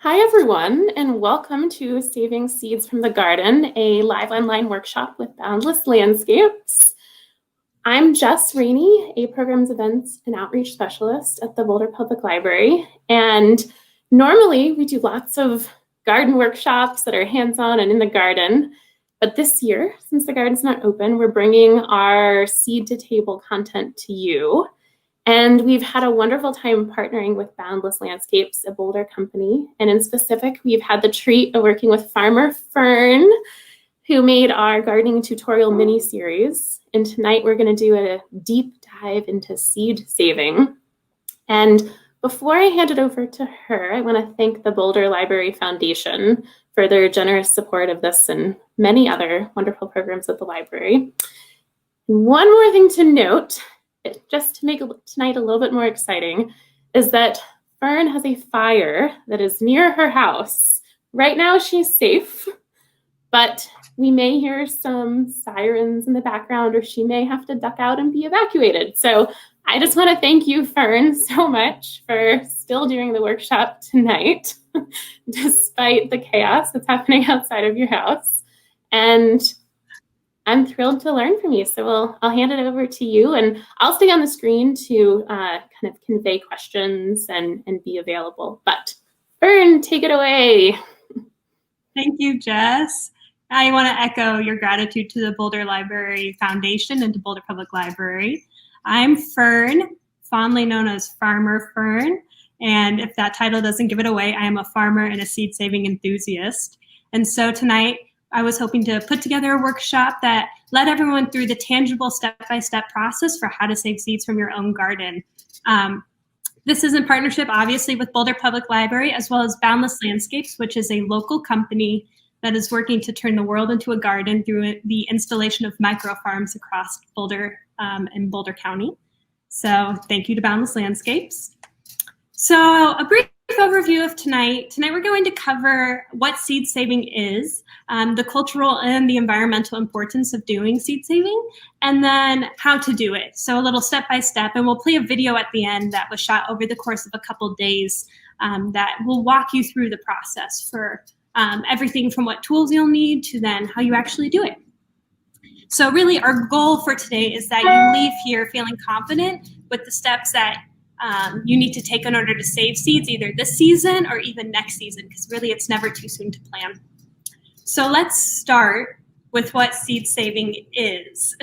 Hi, everyone, and welcome to Saving Seeds from the Garden, a live online workshop with Boundless Landscapes. I'm Jess Rainey, a Programs, Events, and Outreach Specialist at the Boulder Public Library. And normally we do lots of garden workshops that are hands-on and in the garden. But this year, since the garden's not open, we're bringing our seed to table content to you. And we've had a wonderful time partnering with Boundless Landscapes, a Boulder company. And in specific, we've had the treat of working with Farmer Fern, who made our gardening tutorial mini-series. And tonight we're going to do a deep dive into seed saving. And before I hand it over to her, I want to thank the Boulder Library Foundation for their generous support of this and many other wonderful programs at the library. And one more thing to note, just to make tonight a little bit more exciting, is that Fern has a fire that is near her house. Right now she's safe, but we may hear some sirens in the background, or she may have to duck out and be evacuated. So I just want to thank you, Fern, so much for still doing the workshop tonight, despite the chaos that's happening outside of your house. And I'm thrilled to learn from you. So I'll hand it over to you, and I'll stay on the screen to kind of convey questions and be available. But Fern, take it away. Thank you, Jess. I want to echo your gratitude to the Boulder Library Foundation and to Boulder Public Library. I'm Fern, fondly known as Farmer Fern. And if that title doesn't give it away, I am a farmer and a seed saving enthusiast. And so tonight, I was hoping to put together a workshop that led everyone through the tangible step-by-step process for how to save seeds from your own garden. This is in partnership, obviously, with Boulder Public Library, as well as Boundless Landscapes, which is a local company that is working to turn the world into a garden through the installation of micro farms across Boulder and Boulder County. So thank you to Boundless Landscapes. So a brief overview of tonight. Tonight we're going to cover what seed saving is, the cultural and the environmental importance of doing seed saving, and then how to do it. So a little step-by-step, and we'll play a video at the end that was shot over the course of a couple days that will walk you through the process for everything from what tools you'll need to then how you actually do it. So really our goal for today is that you leave here feeling confident with the steps that you need to take in order to save seeds either this season or even next season, because really it's never too soon to plan. So let's start with what seed saving is.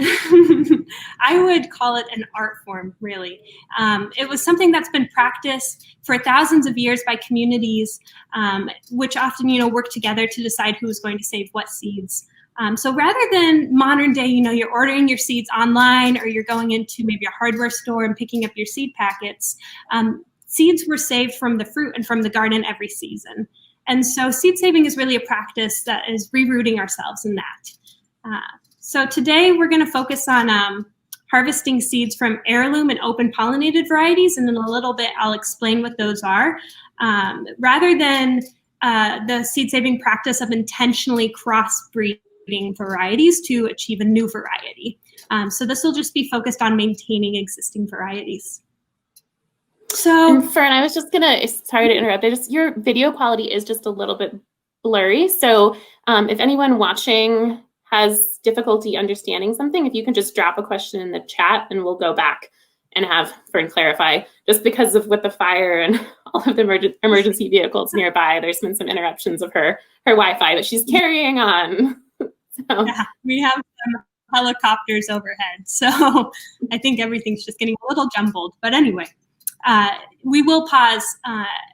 I would call it an art form, really. It was something that's been practiced for thousands of years by communities, which often, work together to decide who's going to save what seeds. So rather than modern day, you're ordering your seeds online, or you're going into maybe a hardware store and picking up your seed packets, seeds were saved from the fruit and from the garden every season. And so seed saving is really a practice that is rerouting ourselves in that. So today we're going to focus on harvesting seeds from heirloom and open pollinated varieties, and in a little bit I'll explain what those are, rather than the seed saving practice of intentionally crossbreeding varieties to achieve a new variety. So this will just be focused on maintaining existing varieties. So, and Fern, I was just gonna, sorry to interrupt, your video quality is just a little bit blurry. So if anyone watching has difficulty understanding something, if you can just drop a question in the chat and we'll go back and have Fern clarify. Just because of with the fire and all of the emergency vehicles nearby, there's been some interruptions of her Wi-Fi, but she's carrying on. So. Yeah, we have some helicopters overhead, so I think everything's just getting a little jumbled. But anyway, we will pause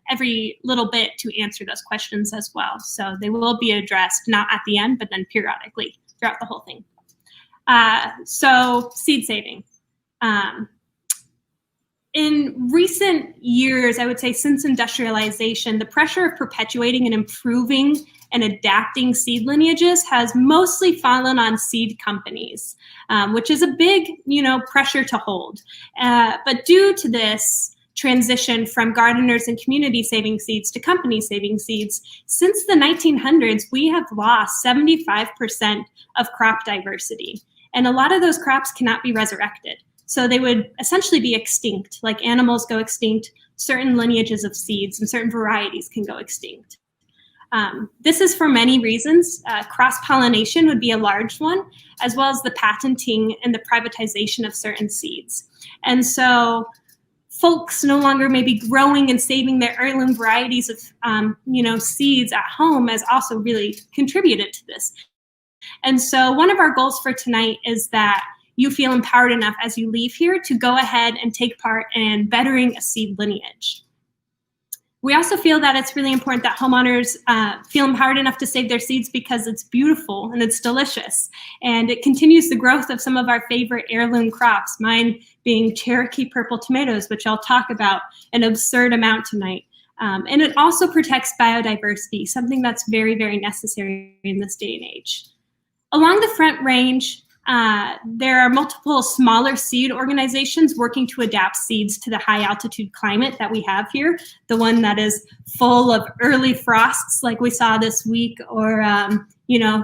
every little bit to answer those questions as well. So they will be addressed not at the end, but then periodically throughout the whole thing. So seed saving. In recent years, I would say since industrialization, the pressure of perpetuating and improving and adapting seed lineages has mostly fallen on seed companies, which is a big, pressure to hold. But due to this transition from gardeners and community saving seeds to company saving seeds, since the 1900s, we have lost 75% of crop diversity. And a lot of those crops cannot be resurrected. So they would essentially be extinct, like animals go extinct, certain lineages of seeds and certain varieties can go extinct. This is for many reasons. Cross-pollination would be a large one, as well as the patenting and the privatization of certain seeds. And so folks no longer may be growing and saving their heirloom varieties of seeds at home has also really contributed to this. And so one of our goals for tonight is that you feel empowered enough as you leave here to go ahead and take part in bettering a seed lineage. We also feel that it's really important that homeowners feel empowered enough to save their seeds because it's beautiful and it's delicious. And it continues the growth of some of our favorite heirloom crops, mine being Cherokee purple tomatoes, which I'll talk about an absurd amount tonight. And it also protects biodiversity, something that's very, very necessary in this day and age. Along the Front Range, there are multiple smaller seed organizations working to adapt seeds to the high altitude climate that we have here, the one that is full of early frosts like we saw this week, or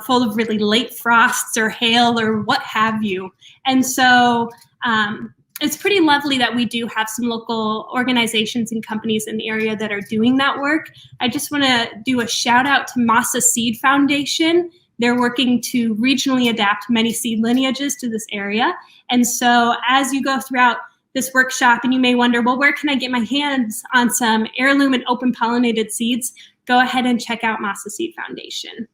full of really late frosts or hail or what have you. And so it's pretty lovely that we do have some local organizations and companies in the area that are doing that work. I just want to do a shout out to Masa Seed Foundation. They're working to regionally adapt many seed lineages to this area. And so as you go throughout this workshop and you may wonder, well, where can I get my hands on some heirloom and open pollinated seeds? Go ahead and check out Masa Seed Foundation.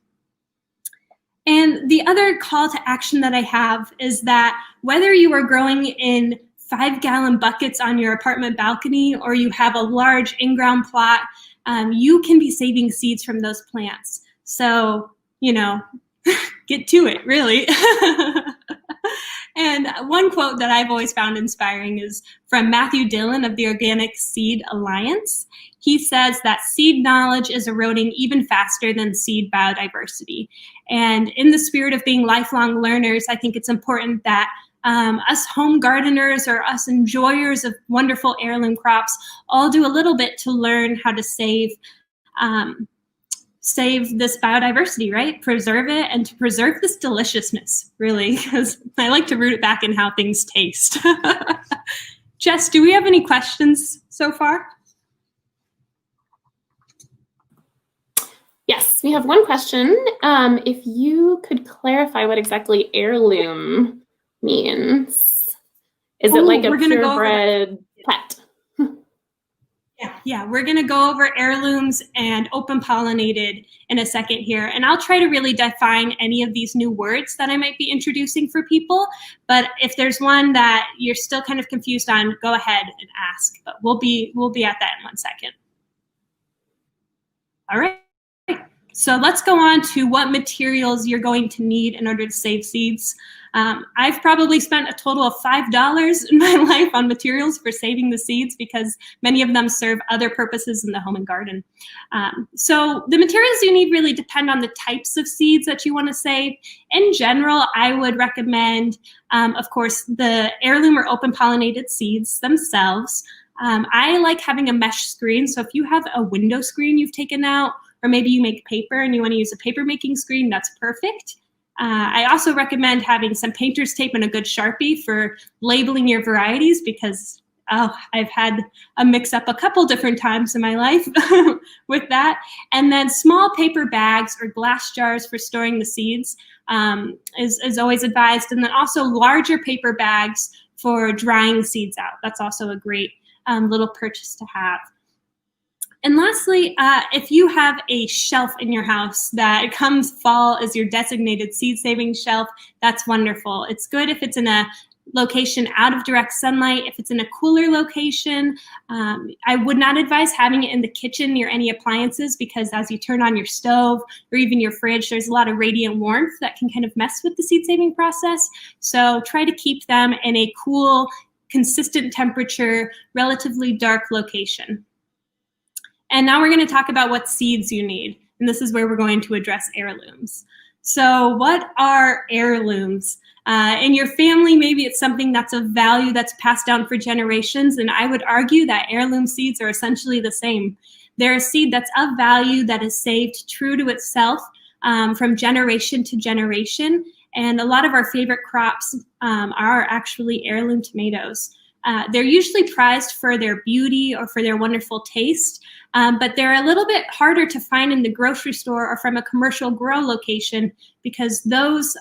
And the other call to action that I have is that whether you are growing in 5-gallon buckets on your apartment balcony or you have a large in-ground plot, you can be saving seeds from those plants. So get to it, really. And one quote that I've always found inspiring is from Matthew Dillon of the Organic Seed Alliance. He says that seed knowledge is eroding even faster than seed biodiversity. And in the spirit of being lifelong learners, I think it's important that us home gardeners or us enjoyers of wonderful heirloom crops all do a little bit to learn how to save this biodiversity, right? Preserve it, and to preserve this deliciousness, really, because I like to root it back in how things taste. Jess, do we have any questions so far? Yes, we have one question. If you could clarify what exactly heirloom means. Is it like a purebred pet? Yeah, we're going to go over heirlooms and open pollinated in a second here. And I'll try to really define any of these new words that I might be introducing for people. But if there's one that you're still kind of confused on, go ahead and ask. But we'll be at that in 1 second. All right. So let's go on to what materials you're going to need in order to save seeds. I've probably spent a total of $5 in my life on materials for saving the seeds because many of them serve other purposes in the home and garden. So the materials you need really depend on the types of seeds that you want to save. In general, I would recommend, of course, the heirloom or open pollinated seeds themselves. I like having a mesh screen. So if you have a window screen you've taken out, or maybe you make paper and you want to use a paper making screen, that's perfect. I also recommend having some painter's tape and a good Sharpie for labeling your varieties because I've had a mix up a couple different times in my life with that. And then small paper bags or glass jars for storing the seeds is always advised. And then also larger paper bags for drying seeds out. That's also a great little purchase to have. And lastly, if you have a shelf in your house that comes fall as your designated seed saving shelf, that's wonderful. It's good if it's in a location out of direct sunlight. If it's in a cooler location, I would not advise having it in the kitchen near any appliances because as you turn on your stove or even your fridge, there's a lot of radiant warmth that can kind of mess with the seed saving process. So try to keep them in a cool, consistent temperature, relatively dark location. And now we're going to talk about what seeds you need. And this is where we're going to address heirlooms. So what are heirlooms? In your family, maybe it's something that's of value that's passed down for generations. And I would argue that heirloom seeds are essentially the same. They're a seed that's of value that is saved true to itself from generation to generation. And a lot of our favorite crops are actually heirloom tomatoes. They're usually prized for their beauty or for their wonderful taste, but they're a little bit harder to find in the grocery store or from a commercial grow location because those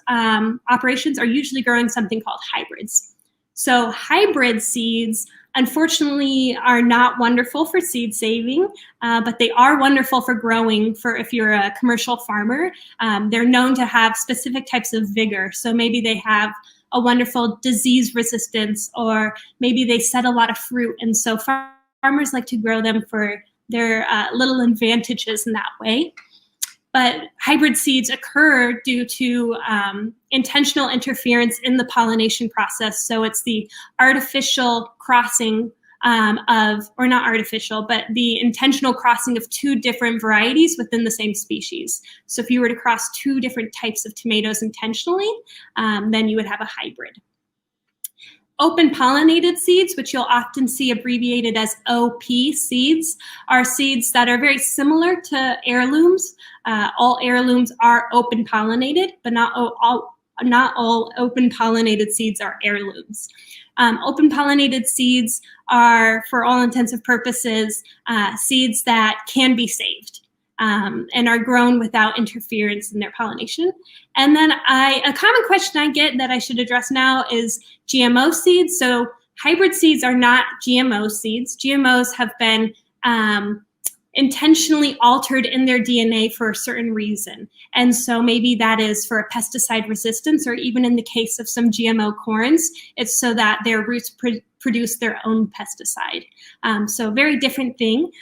operations are usually growing something called hybrids. So hybrid seeds, unfortunately, are not wonderful for seed saving, but they are wonderful for growing for if you're a commercial farmer. They're known to have specific types of vigor. So maybe they have a wonderful disease resistance, or maybe they set a lot of fruit. And so farmers like to grow them for their little advantages in that way. But hybrid seeds occur due to intentional interference in the pollination process. So it's the artificial crossing or not artificial, but the intentional crossing of two different varieties within the same species. So if you were to cross two different types of tomatoes intentionally, then you would have a hybrid. Open pollinated seeds, which you'll often see abbreviated as OP seeds, are seeds that are very similar to heirlooms. All heirlooms are open pollinated, but not all open pollinated seeds are heirlooms. Open pollinated seeds are, for all intents and purposes, seeds that can be saved. And are grown without interference in their pollination. And then a common question I get that I should address now is GMO seeds. So hybrid seeds are not GMO seeds. GMOs have been intentionally altered in their DNA for a certain reason. And so maybe that is for a pesticide resistance, or even in the case of some GMO corns, it's so that their roots produce their own pesticide. So very different thing.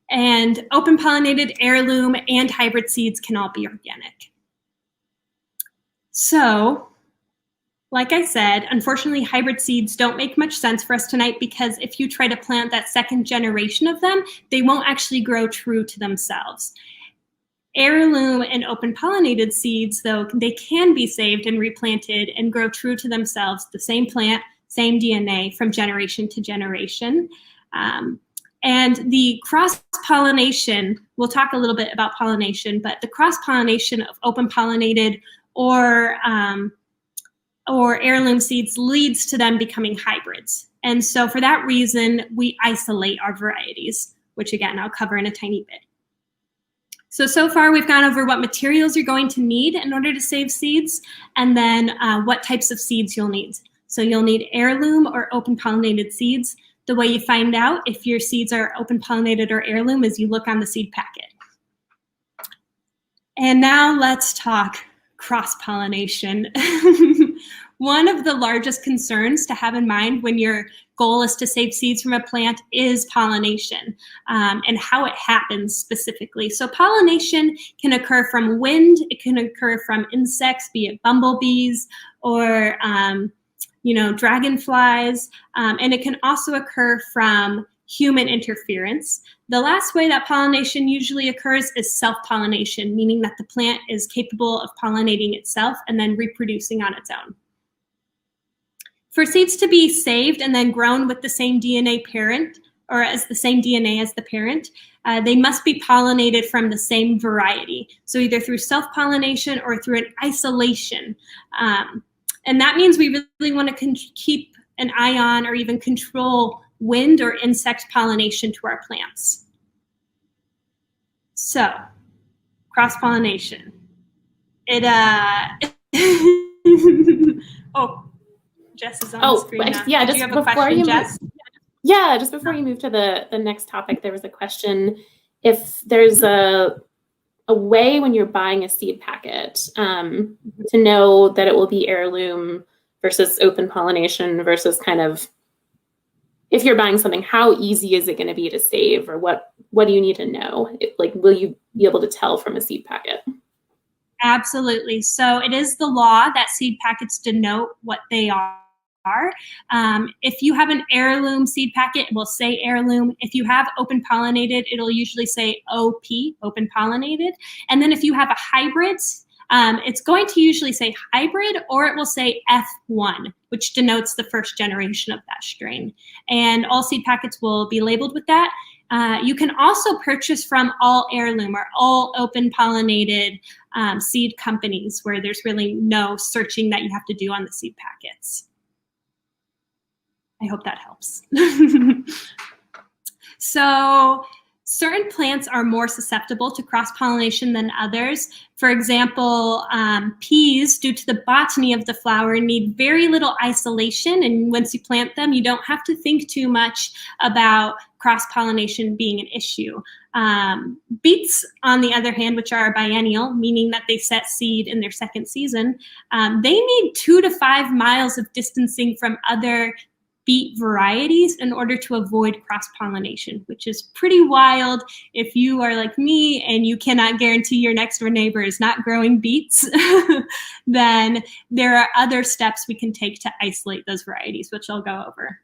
And open pollinated, heirloom, and hybrid seeds can all be organic. So, like I said, unfortunately, hybrid seeds don't make much sense for us tonight because if you try to plant that second generation of them, they won't actually grow true to themselves. Heirloom and open pollinated seeds, though, they can be saved and replanted and grow true to themselves, the same plant, same DNA from generation to generation. And the cross-pollination, we'll talk a little bit about pollination, but the cross-pollination of open pollinated or heirloom seeds leads to them becoming hybrids. And so for that reason, we isolate our varieties, which again, I'll cover in a tiny bit. So far we've gone over what materials you're going to need in order to save seeds, and then what types of seeds you'll need. So you'll need heirloom or open pollinated seeds. The way you find out if your seeds are open pollinated or heirloom is you look on the seed packet. And now let's talk cross-pollination. One of the largest concerns to have in mind when your goal is to save seeds from a plant is pollination and how it happens specifically. So pollination can occur from wind, it can occur from insects, be it bumblebees or dragonflies, and it can also occur from human interference. The last way that pollination usually occurs is self-pollination, meaning that the plant is capable of pollinating itself and then reproducing on its own. For seeds to be saved and then grown with the same DNA parent, or as the same DNA as the parent, they must be pollinated from the same variety. So either through self-pollination or through an isolation. And that means we really want to keep an eye on or even control wind or insect pollination to our plants. So, cross-pollination. Oh, Jess is on the screen now. Yeah, Did you have a question, Jess? Yeah, just before you move to the next topic, there was a question if there's a way when you're buying a seed packet to know that it will be heirloom versus open pollination versus kind of, if you're buying something, how easy is it going to be to save, or what do you need to know? Will you be able to tell from a seed packet? Absolutely. So it is the law that seed packets denote what they are. If you have an heirloom seed packet, it will say heirloom. If you have open pollinated, it'll usually say OP, open pollinated. And then if you have a hybrid, it's going to usually say hybrid, or it will say F1, which denotes the first generation of that strain. And all seed packets will be labeled with that. You can also purchase from all heirloom or all open pollinated seed companies where there's really no searching that you have to do on the seed packets. I hope that helps. So certain plants are more susceptible to cross-pollination than others. For example, peas, due to the botany of the flower, need very little isolation, and once you plant them, you don't have to think too much about cross-pollination being an issue. Beets, on the other hand, which are biennial, meaning that they set seed in their second season, they need 2 to 5 miles of distancing from other beet varieties in order to avoid cross-pollination, which is pretty wild if you are like me and you cannot guarantee your next door neighbor is not growing beets. Then there are other steps we can take to isolate those varieties, which I'll go over.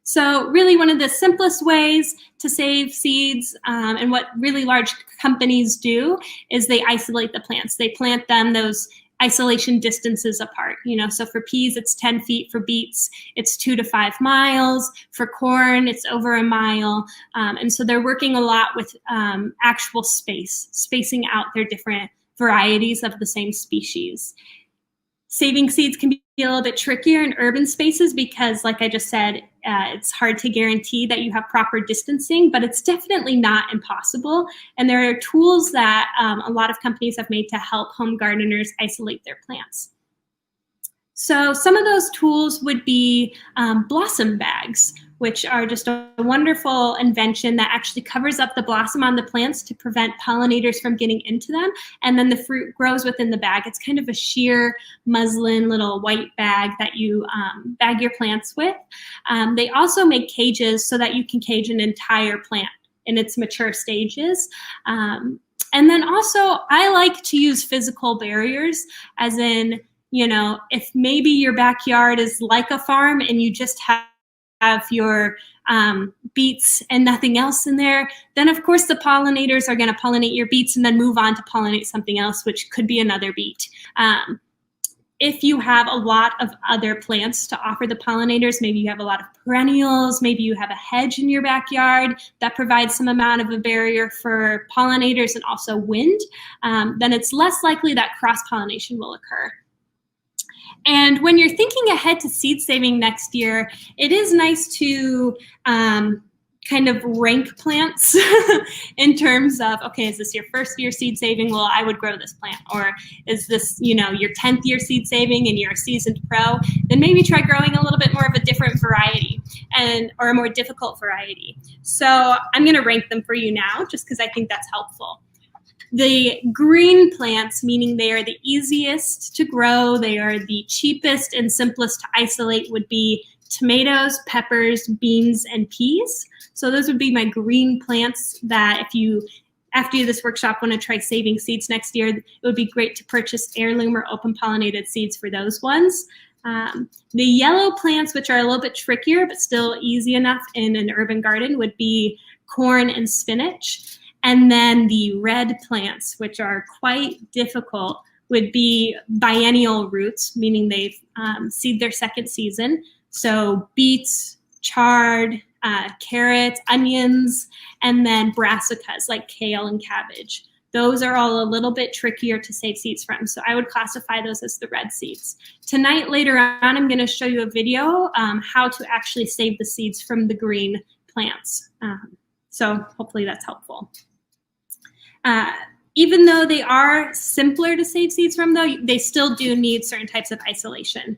So really one of the simplest ways to save seeds, and what really large companies do, is they isolate the plants. They plant them those isolation distances apart. So for peas, it's 10 feet. For beets, it's 2 to 5 miles. For corn, it's over a mile. And so they're working a lot with actual spacing out their different varieties of the same species. Saving seeds can be a little bit trickier in urban spaces because, like I just said, it's hard to guarantee that you have proper distancing, but it's definitely not impossible. And there are tools that a lot of companies have made to help home gardeners isolate their plants. So some of those tools would be blossom bags, which are just a wonderful invention that actually covers up the blossom on the plants to prevent pollinators from getting into them. And then the fruit grows within the bag. It's kind of a sheer muslin little white bag that you bag your plants with. They also make cages so that you can cage an entire plant in its mature stages. And then also I like to use physical barriers, as in, if maybe your backyard is like a farm and you just have your beets and nothing else in there, then of course the pollinators are going to pollinate your beets and then move on to pollinate something else, which could be another beet. If you have a lot of other plants to offer the pollinators, maybe you have a lot of perennials, maybe you have a hedge in your backyard that provides some amount of a barrier for pollinators and also wind, then it's less likely that cross-pollination will occur. And when you're thinking ahead to seed saving next year, it is nice to kind of rank plants in terms of, okay, is this your first year seed saving? Well, I would grow this plant. Or is this, your 10th year seed saving and you're a seasoned pro? Then maybe try growing a little bit more of a different variety or a more difficult variety. So I'm going to rank them for you now just because I think that's helpful. The green plants, meaning they are the easiest to grow, they are the cheapest and simplest to isolate, would be tomatoes, peppers, beans, and peas. So those would be my green plants that if you, after this workshop, want to try saving seeds next year, it would be great to purchase heirloom or open pollinated seeds for those ones. The yellow plants, which are a little bit trickier but still easy enough in an urban garden, would be corn and spinach. And then the red plants, which are quite difficult, would be biennial roots, meaning they've seed their second season. So beets, chard, carrots, onions, and then brassicas like kale and cabbage. Those are all a little bit trickier to save seeds from. So I would classify those as the red seeds. Tonight, later on, I'm going to show you a video how to actually save the seeds from the green plants. So hopefully that's helpful. Even though they are simpler to save seeds from, though, they still do need certain types of isolation.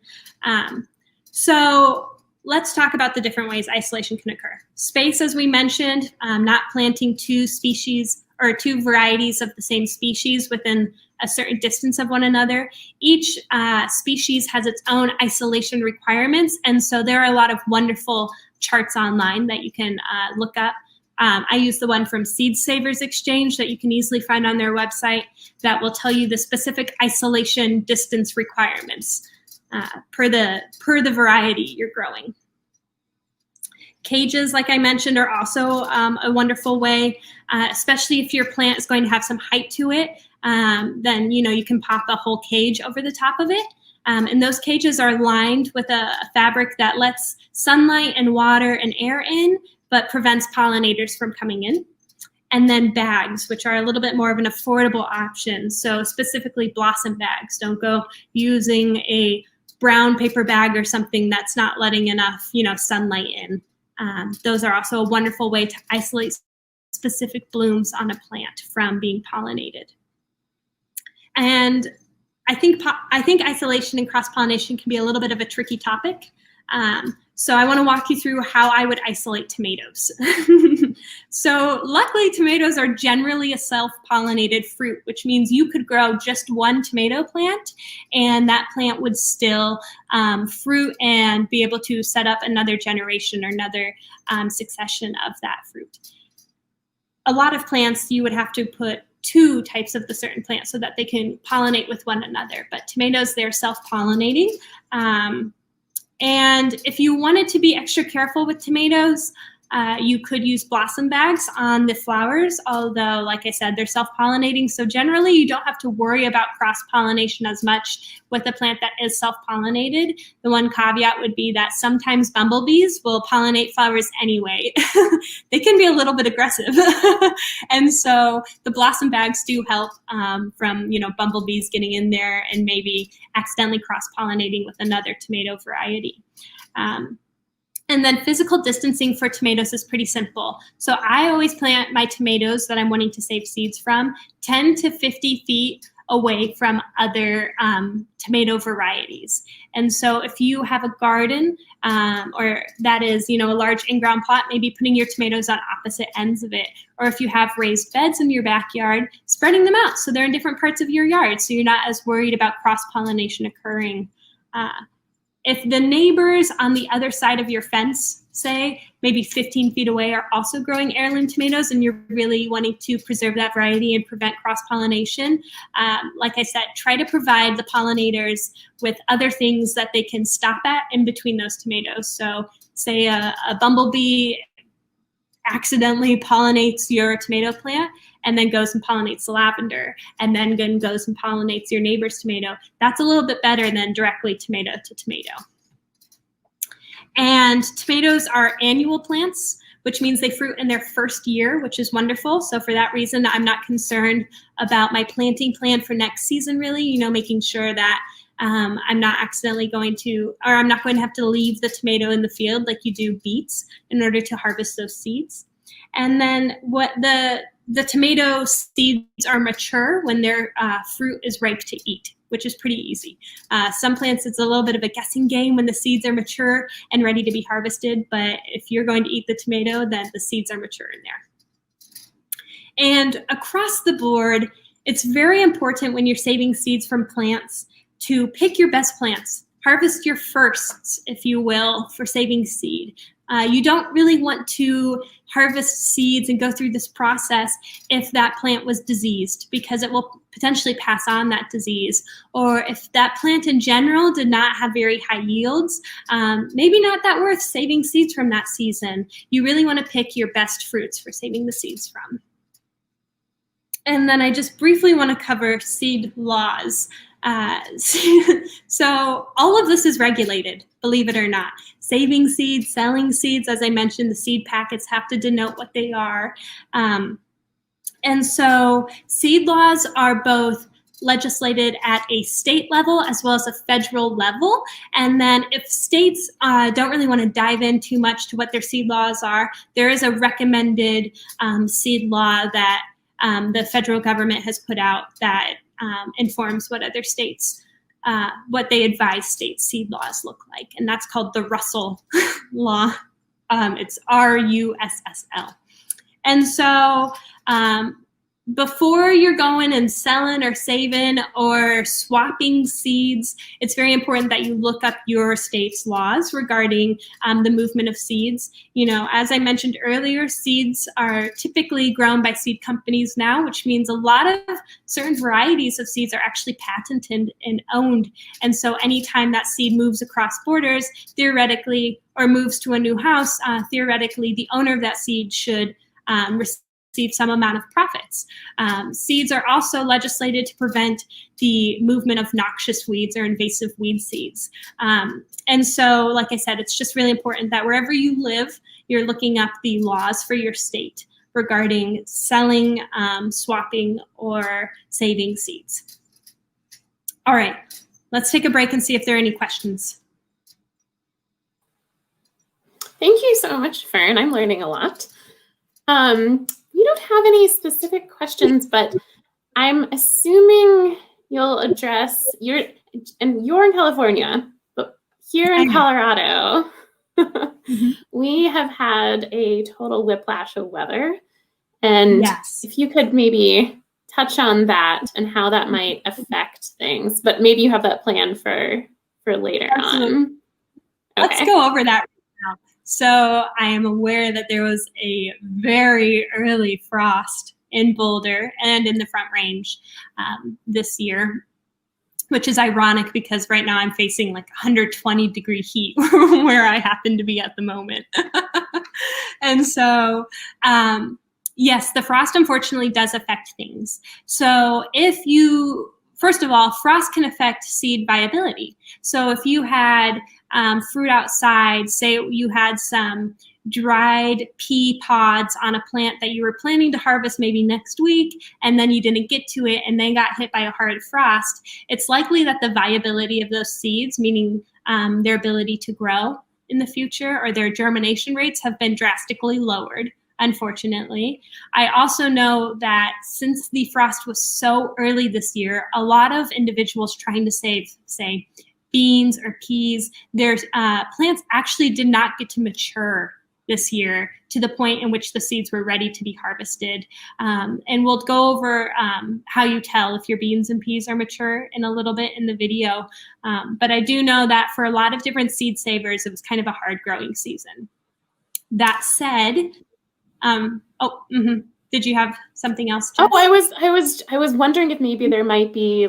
So let's talk about the different ways isolation can occur. Space, as we mentioned, not planting two species or two varieties of the same species within a certain distance of one another. Each species has its own isolation requirements, and so there are a lot of wonderful charts online that you can look up. I use the one from Seed Savers Exchange that you can easily find on their website that will tell you the specific isolation distance requirements per the variety you're growing. Cages, like I mentioned, are also a wonderful way, especially if your plant is going to have some height to it. Then you can pop a whole cage over the top of it. And those cages are lined with a fabric that lets sunlight and water and air in, but prevents pollinators from coming in. And then bags, which are a little bit more of an affordable option. So specifically blossom bags. Don't go using a brown paper bag or something that's not letting enough, sunlight in. Those are also a wonderful way to isolate specific blooms on a plant from being pollinated. And I think isolation and cross-pollination can be a little bit of a tricky topic. So I want to walk you through how I would isolate tomatoes. So luckily, tomatoes are generally a self-pollinated fruit, which means you could grow just one tomato plant and that plant would still fruit and be able to set up another generation or another succession of that fruit. A lot of plants, you would have to put 2 types of the certain plant so that they can pollinate with one another. But tomatoes, they're self-pollinating. And if you wanted to be extra careful with tomatoes, you could use blossom bags on the flowers, although, like I said, they're self-pollinating. So generally, you don't have to worry about cross-pollination as much with a plant that is self-pollinated. The one caveat would be that sometimes bumblebees will pollinate flowers anyway. They can be a little bit aggressive. And so the blossom bags do help from, bumblebees getting in there and maybe accidentally cross-pollinating with another tomato variety. And then physical distancing for tomatoes is pretty simple. So I always plant my tomatoes that I'm wanting to save seeds from 10 to 50 feet away from other tomato varieties. And so if you have a garden or that is, a large in-ground plot, maybe putting your tomatoes on opposite ends of it. Or if you have raised beds in your backyard, spreading them out so they're in different parts of your yard so you're not as worried about cross-pollination occurring. If the neighbors on the other side of your fence, say, maybe 15 feet away, are also growing heirloom tomatoes and you're really wanting to preserve that variety and prevent cross-pollination, like I said, try to provide the pollinators with other things that they can stop at in between those tomatoes. So say a bumblebee accidentally pollinates your tomato plant and then goes and pollinates the lavender and then goes and pollinates your neighbor's tomato. That's a little bit better than directly tomato to tomato. And tomatoes are annual plants, which means they fruit in their first year, which is wonderful. So for that reason, I'm not concerned about my planting plan for next season, really, making sure that I'm not accidentally going to, or I'm not going to have to leave the tomato in the field like you do beets in order to harvest those seeds. And then what the tomato seeds are mature when their fruit is ripe to eat, which is pretty easy. Some plants, it's a little bit of a guessing game when the seeds are mature and ready to be harvested, but if you're going to eat the tomato, then the seeds are mature in there. And across the board, it's very important when you're saving seeds from plants to pick your best plants. Harvest your firsts, if you will, for saving seed. You don't really want to harvest seeds and go through this process if that plant was diseased, because it will potentially pass on that disease. Or if that plant in general did not have very high yields, maybe not that worth saving seeds from that season. You really want to pick your best fruits for saving the seeds from. And then I just briefly want to cover seed laws. So all of this is regulated, believe it or not. Saving seeds, selling seeds, as I mentioned, the seed packets have to denote what they are. And so seed laws are both legislated at a state level as well as a federal level. And then if states don't really want to dive in too much to what their seed laws are, there is a recommended seed law that the federal government has put out that informs what other states, what they advise state seed laws look like. And that's called the Russell Law. It's RUSSL. And so before you're going and selling or saving or swapping seeds, it's very important that you look up your state's laws regarding the movement of seeds. As I mentioned earlier, seeds are typically grown by seed companies now, which means a lot of certain varieties of seeds are actually patented and owned. And so anytime that seed moves across borders, theoretically, or moves to a new house, theoretically, the owner of that seed should receive some amount of profits. Seeds are also legislated to prevent the movement of noxious weeds or invasive weed seeds. And so, like I said, it's just really important that wherever you live, you're looking up the laws for your state regarding selling, swapping, or saving seeds. All right, let's take a break and see if there are any questions. Thank you so much, Fern. I'm learning a lot. We don't have any specific questions, but I'm assuming you'll address and you're in California, but here in Colorado, we have had a total whiplash of weather. And if you could maybe touch on that and how that might affect things, but maybe you have that plan for later on. Okay. Let's go over that right now. So I am aware that there was a very early frost in Boulder and in the Front Range this year, which is ironic because right now I'm facing like 120-degree heat where I happen to be at the moment. And so, yes, the frost unfortunately does affect things. So first of all, frost can affect seed viability. So if you had fruit outside, say you had some dried pea pods on a plant that you were planning to harvest maybe next week, and then you didn't get to it and they got hit by a hard frost, it's likely that the viability of those seeds, meaning their ability to grow in the future or their germination rates, have been drastically lowered, unfortunately. I also know that since the frost was so early this year, a lot of individuals trying to save, say, beans or peas, their plants actually did not get to mature this year to the point in which the seeds were ready to be harvested. And we'll go over how you tell if your beans and peas are mature in a little bit in the video. But I do know that for a lot of different seed savers, it was kind of a hard growing season. That said, did you have something else, Jess? Oh, I was wondering if maybe there might be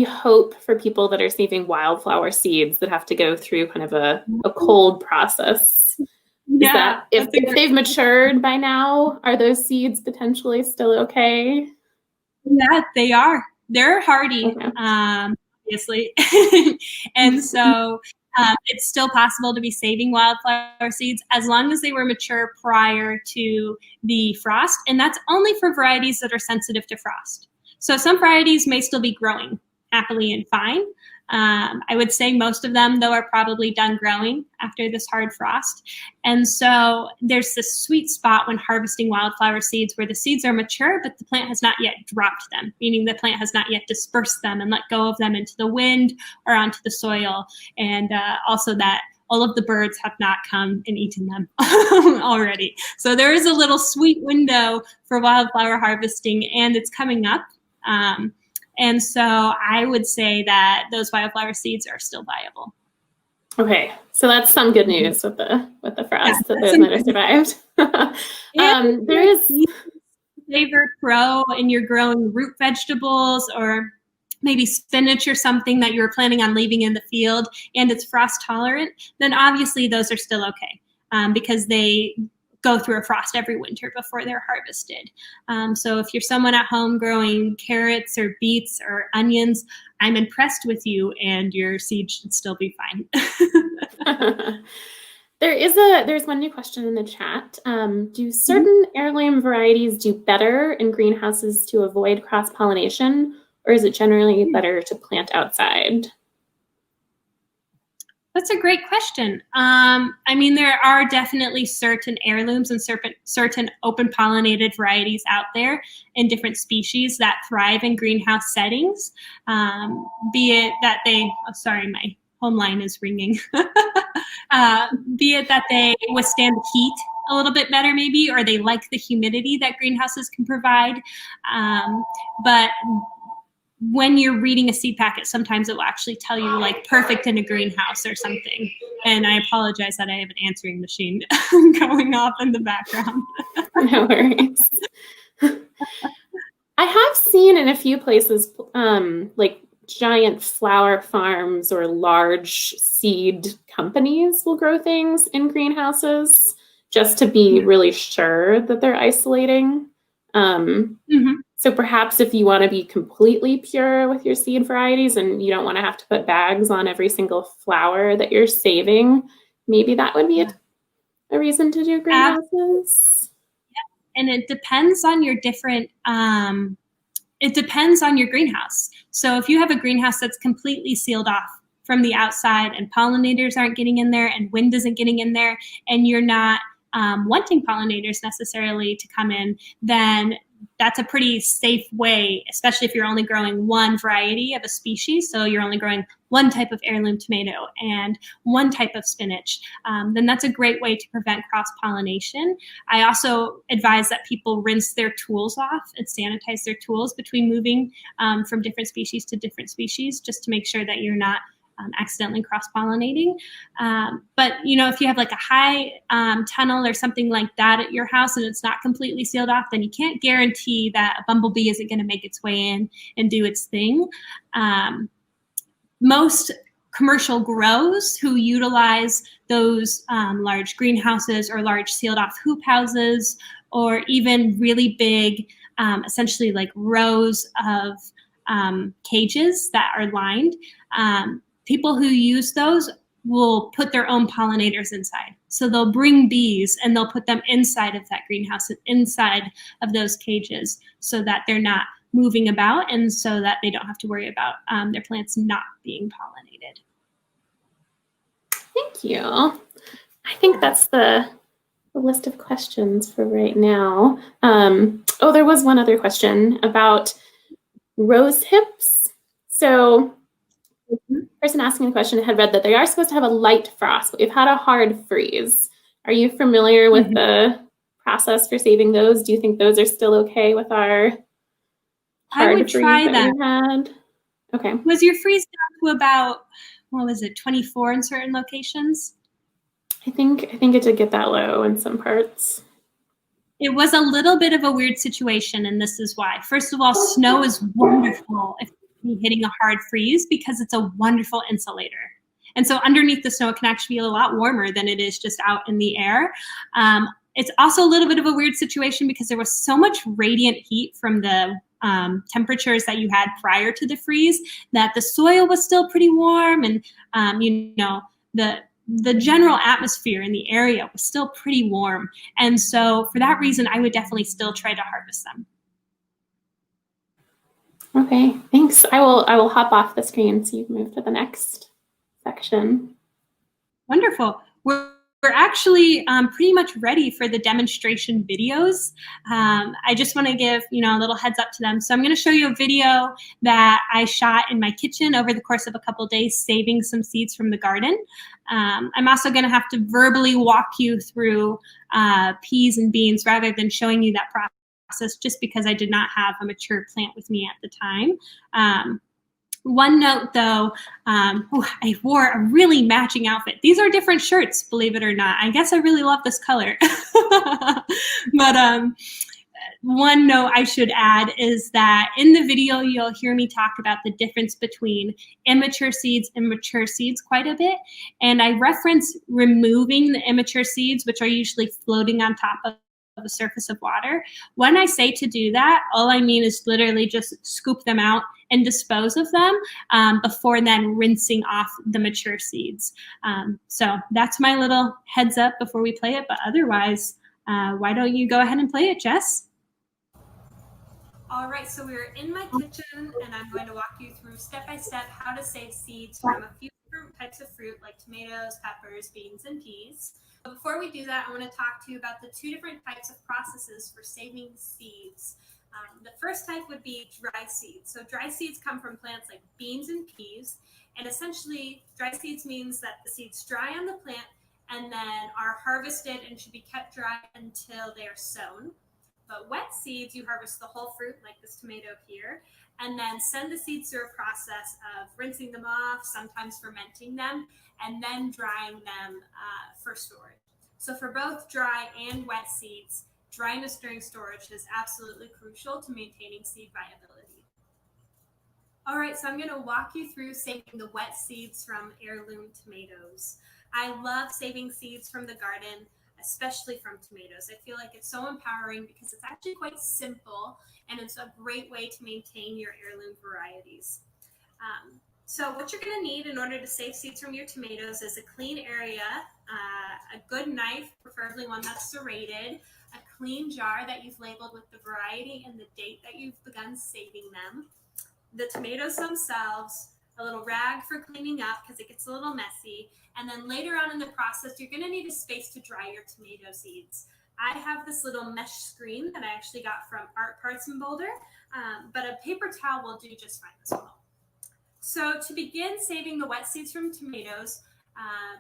hope for people that are saving wildflower seeds that have to go through kind of a cold process. Yeah. If they've matured by now, are those seeds potentially still okay? Yeah, they are. They're hardy, okay. Obviously. And so it's still possible to be saving wildflower seeds as long as they were mature prior to the frost. And that's only for varieties that are sensitive to frost. So some varieties may still be growing happily and fine. I would say most of them, though, are probably done growing after this hard frost. And so there's this sweet spot when harvesting wildflower seeds where the seeds are mature, but the plant has not yet dropped them, meaning the plant has not yet dispersed them and let go of them into the wind or onto the soil. And also that all of the birds have not come and eaten them already. So there is a little sweet window for wildflower harvesting, and it's coming up. And so I would say that those wildflower seeds are still viable. Okay, so that's some good news with the frost that those might have survived. There is flavor grow and you're growing root vegetables or maybe spinach or something that you were planning on leaving in the field and it's frost tolerant, then obviously those are still okay because they go through a frost every winter before they're harvested. So if you're someone at home growing carrots or beets or onions, I'm impressed with you and your seed should still be fine. There's one new question in the chat. Do certain heirloom varieties do better in greenhouses to avoid cross-pollination, or is it generally better to plant outside? That's a great question. I mean, there are definitely certain heirlooms and certain open pollinated varieties out there in different species that thrive in greenhouse settings, be it that sorry, my home line is ringing. Be it that they withstand the heat a little bit better maybe, or they like the humidity that greenhouses can provide. But when you're reading a seed packet, sometimes it will actually tell you like perfect in a greenhouse or something. And I apologize that I have an answering machine going off in the background. No worries. I have seen in a few places like giant flower farms or large seed companies will grow things in greenhouses just to be really sure that they're isolating. So perhaps if you want to be completely pure with your seed varieties and you don't want to have to put bags on every single flower that you're saving, maybe that would be a reason to do greenhouses. And it depends on your different it depends on your greenhouse. So if you have a greenhouse that's completely sealed off from the outside and pollinators aren't getting in there and wind isn't getting in there and you're not wanting pollinators necessarily to come in, then that's a pretty safe way, especially if you're only growing one variety of a species. So you're only growing one type of heirloom tomato and one type of spinach. Then that's a great way to prevent cross-pollination. I also advise that people rinse their tools off and sanitize their tools between moving from different species to different species, just to make sure that you're not accidentally cross-pollinating. But if you have like a high tunnel or something like that at your house and it's not completely sealed off, then you can't guarantee that a bumblebee isn't going to make its way in and do its thing. Most commercial grows who utilize those large greenhouses or large sealed off hoop houses, or even really big, essentially like rows of cages that are lined, people who use those will put their own pollinators inside. So they'll bring bees and they'll put them inside of that greenhouse and inside of those cages so that they're not moving about and so that they don't have to worry about their plants not being pollinated. Thank you. I think that's the list of questions for right now. Oh, there was one other question about rose hips. So the person asking the question had read that they are supposed to have a light frost, but we've had a hard freeze. Are you familiar with the process for saving those? Do you think those are still okay with our hard freeze that we had? Okay. Was your freeze down to about, what was it, 24 in certain locations? I think it did get that low in some parts. It was a little bit of a weird situation, and this is why. First of all, snow is wonderful if you're hitting a hard freeze because it's a wonderful insulator. And so underneath the snow, it can actually be a lot warmer than it is just out in the air. It's also a little bit of a weird situation because there was so much radiant heat from the temperatures that you had prior to the freeze that the soil was still pretty warm, and the general atmosphere in the area was still pretty warm. And so for that reason, I would definitely still try to harvest them. Okay, thanks. I will hop off the screen so you can move to the next section. Wonderful. We're actually pretty much ready for the demonstration videos. I just want to give a little heads up to them. So I'm going to show you a video that I shot in my kitchen over the course of a couple of days, saving some seeds from the garden. I'm also going to have to verbally walk you through peas and beans rather than showing you that process, just because I did not have a mature plant with me at the time. One note though, I wore a really matching outfit. These are different shirts, believe it or not. I guess I really love this color. But one note I should add is that in the video, you'll hear me talk about the difference between immature seeds and mature seeds quite a bit. And I reference removing the immature seeds, which are usually floating on top of the surface of water. When I say to do that, all I mean is literally just scoop them out and dispose of them before then rinsing off the mature seeds. So that's my little heads up before we play it. But otherwise, why don't you go ahead and play it, Jess? All right, so we're in my kitchen and I'm going to walk you through step by step how to save seeds from a few different types of fruit like tomatoes, peppers, beans, and peas. But before we do that, I want to talk to you about the two different types of processes for saving seeds. The first type would be dry seeds. So dry seeds come from plants like beans and peas. And essentially, dry seeds means that the seeds dry on the plant and then are harvested and should be kept dry until they are sown. But wet seeds, you harvest the whole fruit, like this tomato here, and then send the seeds through a process of rinsing them off, sometimes fermenting them, and then drying them for storage. So for both dry and wet seeds, dryness during storage is absolutely crucial to maintaining seed viability. All right, so I'm going to walk you through saving the wet seeds from heirloom tomatoes. I love saving seeds from the garden, especially from tomatoes. I feel like it's so empowering because it's actually quite simple and it's a great way to maintain your heirloom varieties. So what you're going to need in order to save seeds from your tomatoes is a clean area, a good knife, preferably one that's serrated, a clean jar that you've labeled with the variety and the date that you've begun saving them, the tomatoes themselves, a little rag for cleaning up because it gets a little messy, and then later on in the process, you're going to need a space to dry your tomato seeds. I have this little mesh screen that I actually got from Art Parts in Boulder, but a paper towel will do just fine as well. So to begin saving the wet seeds from tomatoes,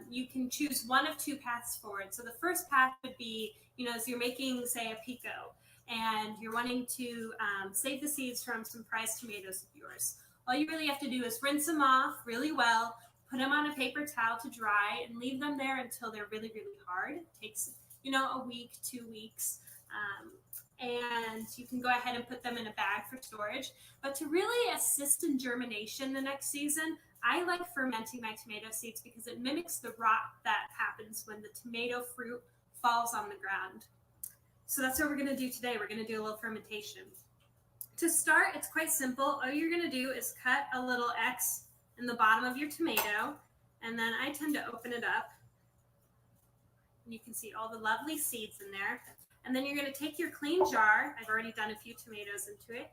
you can choose one of two paths forward. So the first path would be, as you're making, say, a pico, and you're wanting to save the seeds from some prized tomatoes of yours. All you really have to do is rinse them off really well, put them on a paper towel to dry, and leave them there until they're really, really hard. It takes, a week, 2 weeks. And you can go ahead and put them in a bag for storage. But to really assist in germination the next season, I like fermenting my tomato seeds because it mimics the rot that happens when the tomato fruit falls on the ground. So that's what we're going to do today. We're going to do a little fermentation. To start, it's quite simple. All you're going to do is cut a little X in the bottom of your tomato, and then I tend to open it up. And you can see all the lovely seeds in there. And then you're going to take your clean jar. I've already done a few tomatoes into it.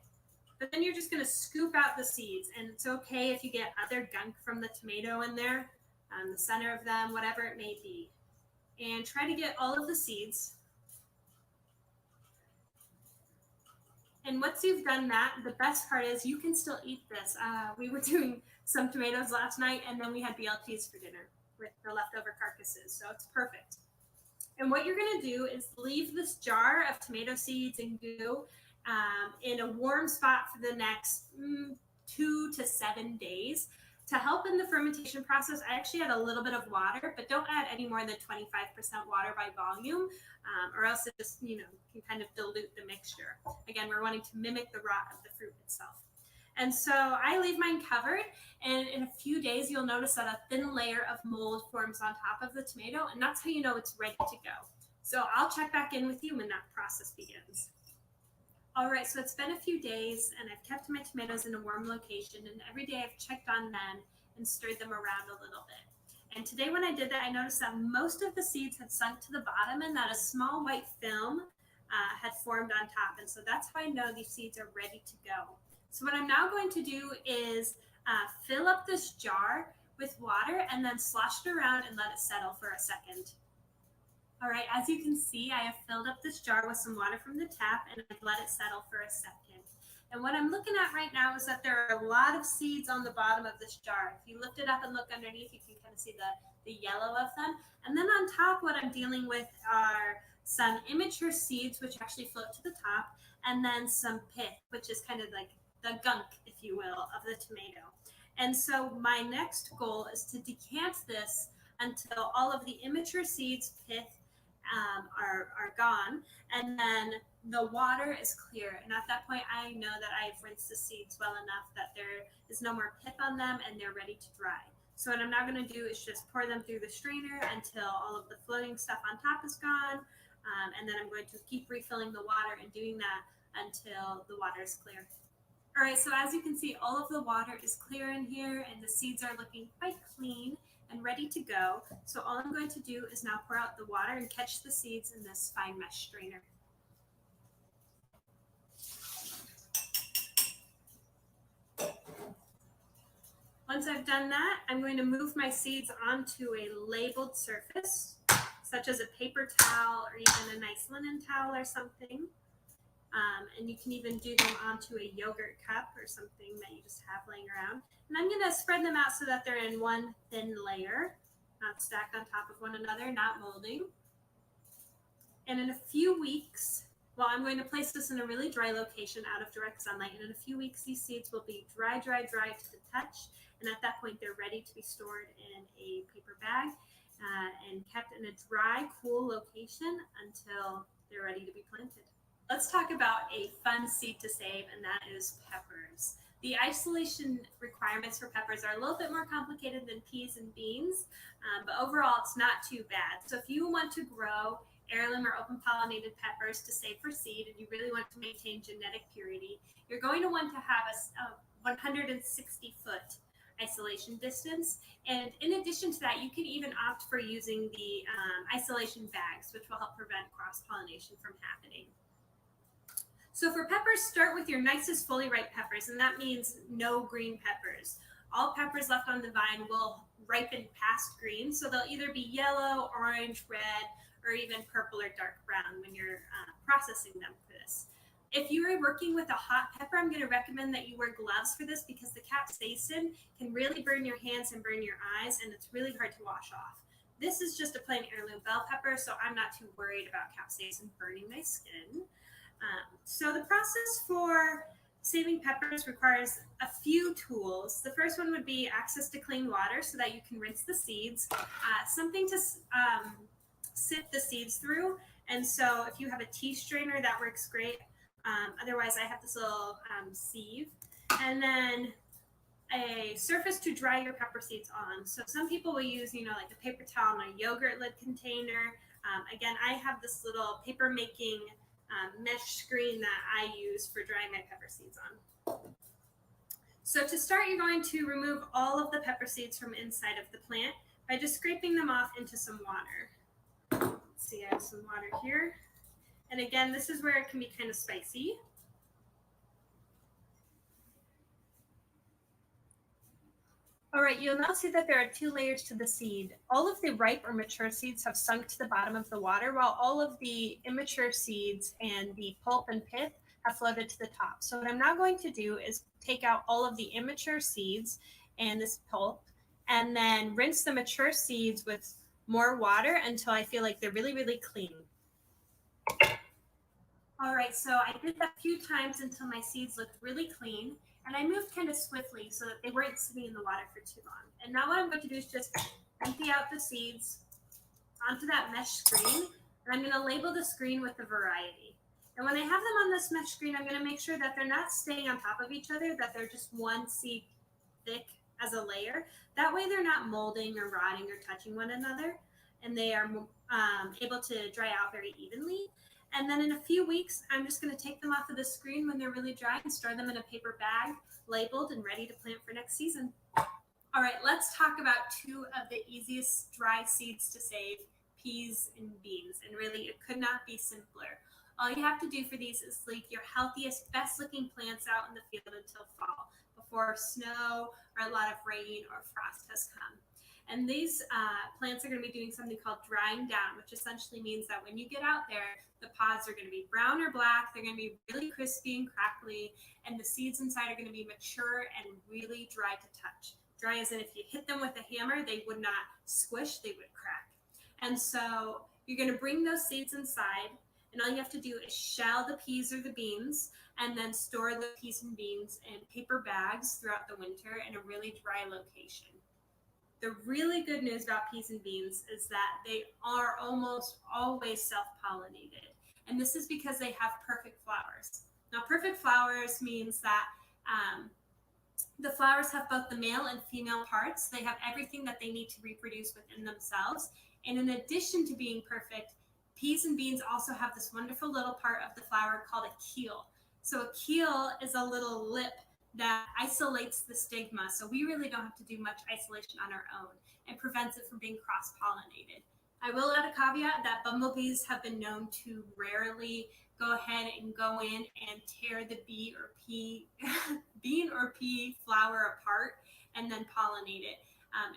But then you're just going to scoop out the seeds. And it's okay if you get other gunk from the tomato in there, the center of them, whatever it may be. And try to get all of the seeds. And once you've done that, the best part is you can still eat this. We were doing some tomatoes last night, and then we had BLTs for dinner with the leftover carcasses. So it's perfect. And what you're going to do is leave this jar of tomato seeds and goo in a warm spot for the next 2 to 7 days. To help in the fermentation process, I actually add a little bit of water, but don't add any more than 25% water by volume, or else it just, can kind of dilute the mixture. Again, we're wanting to mimic the rot of the fruit itself. And so I leave mine covered, and in a few days, you'll notice that a thin layer of mold forms on top of the tomato, and that's how you know it's ready to go. So I'll check back in with you when that process begins. All right, so it's been a few days, and I've kept my tomatoes in a warm location, and every day I've checked on them and stirred them around a little bit. And today when I did that, I noticed that most of the seeds had sunk to the bottom and that a small white film had formed on top. And so that's how I know these seeds are ready to go. So what I'm now going to do is fill up this jar with water and then slosh it around and let it settle for a second. All right, as you can see, I have filled up this jar with some water from the tap and I've let it settle for a second. And what I'm looking at right now is that there are a lot of seeds on the bottom of this jar. If you lift it up and look underneath, you can kind of see the yellow of them. And then on top, what I'm dealing with are some immature seeds, which actually float to the top, and then some pith, which is kind of like the gunk, if you will, of the tomato. And so my next goal is to decant this until all of the immature seeds, pith, are gone, and then the water is clear. And at that point, I know that I've rinsed the seeds well enough that there is no more pith on them and they're ready to dry. So what I'm now going to do is just pour them through the strainer until all of the floating stuff on top is gone. And then I'm going to keep refilling the water and doing that until the water is clear. All right, so as you can see, all of the water is clear in here and the seeds are looking quite clean and ready to go. So all I'm going to do is now pour out the water and catch the seeds in this fine mesh strainer. Once I've done that, I'm going to move my seeds onto a labeled surface, such as a paper towel or even a nice linen towel or something. And you can even do them onto a yogurt cup or something that you just have laying around. And I'm going to spread them out so that they're in one thin layer, not stacked on top of one another, not molding. And in a few weeks, well, I'm going to place this in a really dry location out of direct sunlight. And in a few weeks, these seeds will be dry to the touch. And at that point, they're ready to be stored in a paper bag and kept in a dry, cool location until they're ready to be planted. Let's talk about a fun seed to save, and that is peppers. The isolation requirements for peppers are a little bit more complicated than peas and beans, but overall it's not too bad. So if you want to grow heirloom or open pollinated peppers to save for seed and you really want to maintain genetic purity, you're going to want to have a 160-foot isolation distance. And in addition to that, you can even opt for using the isolation bags, which will help prevent cross-pollination from happening. So for peppers, start with your nicest fully ripe peppers, and that means no green peppers. All peppers left on the vine will ripen past green, so they'll either be yellow, orange, red, or even purple or dark brown when you're processing them for this. If you are working with a hot pepper, I'm going to recommend that you wear gloves for this because the capsaicin can really burn your hands and burn your eyes, and it's really hard to wash off. This is just a plain heirloom bell pepper, so I'm not too worried about capsaicin burning my skin. So the process for saving peppers requires a few tools. The first one would be access to clean water so that you can rinse the seeds, something to sift the seeds through. And so if you have a tea strainer, that works great. Otherwise, I have this little sieve. And then a surface to dry your pepper seeds on. So some people will use, like a paper towel and a yogurt lid container. Again, I have this little paper making mesh screen that I use for drying my pepper seeds on. So to start, you're going to remove all of the pepper seeds from inside of the plant by just scraping them off into some water. Let's see, I have some water here. And again, this is where it can be kind of spicy. All right, you'll now see that there are 2 layers to the seed. All of the ripe or mature seeds have sunk to the bottom of the water, while all of the immature seeds and the pulp and pith have floated to the top. So what I'm now going to do is take out all of the immature seeds and this pulp, and then rinse the mature seeds with more water until I feel like they're really, really clean. All right, so I did that a few times until my seeds looked really clean, and I moved kind of swiftly so that they weren't sitting in the water for too long. And now what I'm going to do is just empty out the seeds onto that mesh screen, and I'm going to label the screen with the variety. And when I have them on this mesh screen, I'm going to make sure that they're not staying on top of each other, that they're just one seed thick as a layer. That way they're not molding or rotting or touching one another, and they are able to dry out very evenly. And then in a few weeks, I'm just going to take them off of the screen when they're really dry and store them in a paper bag, labeled and ready to plant for next season. All right, let's talk about 2 of the easiest dry seeds to save, peas and beans. And really, it could not be simpler. All you have to do for these is leave your healthiest, best looking plants out in the field until fall, before snow or a lot of rain or frost has come. And these plants are going to be doing something called drying down, which essentially means that when you get out there, the pods are going to be brown or black. They're going to be really crispy and crackly, and the seeds inside are going to be mature and really dry to touch. Dry as in if you hit them with a hammer, they would not squish, they would crack. And so you're going to bring those seeds inside, and all you have to do is shell the peas or the beans, and then store the peas and beans in paper bags throughout the winter in a really dry location. The really good news about peas and beans is that they are almost always self-pollinated. And this is because they have perfect flowers. Now, perfect flowers means that the flowers have both the male and female parts. They have everything that they need to reproduce within themselves. And in addition to being perfect, peas and beans also have this wonderful little part of the flower called a keel. So a keel is a little lip that isolates the stigma. So we really don't have to do much isolation on our own, and prevents it from being cross-pollinated. I will add a caveat that bumblebees have been known to rarely go ahead and go in and tear the bean or pea flower apart and then pollinate it.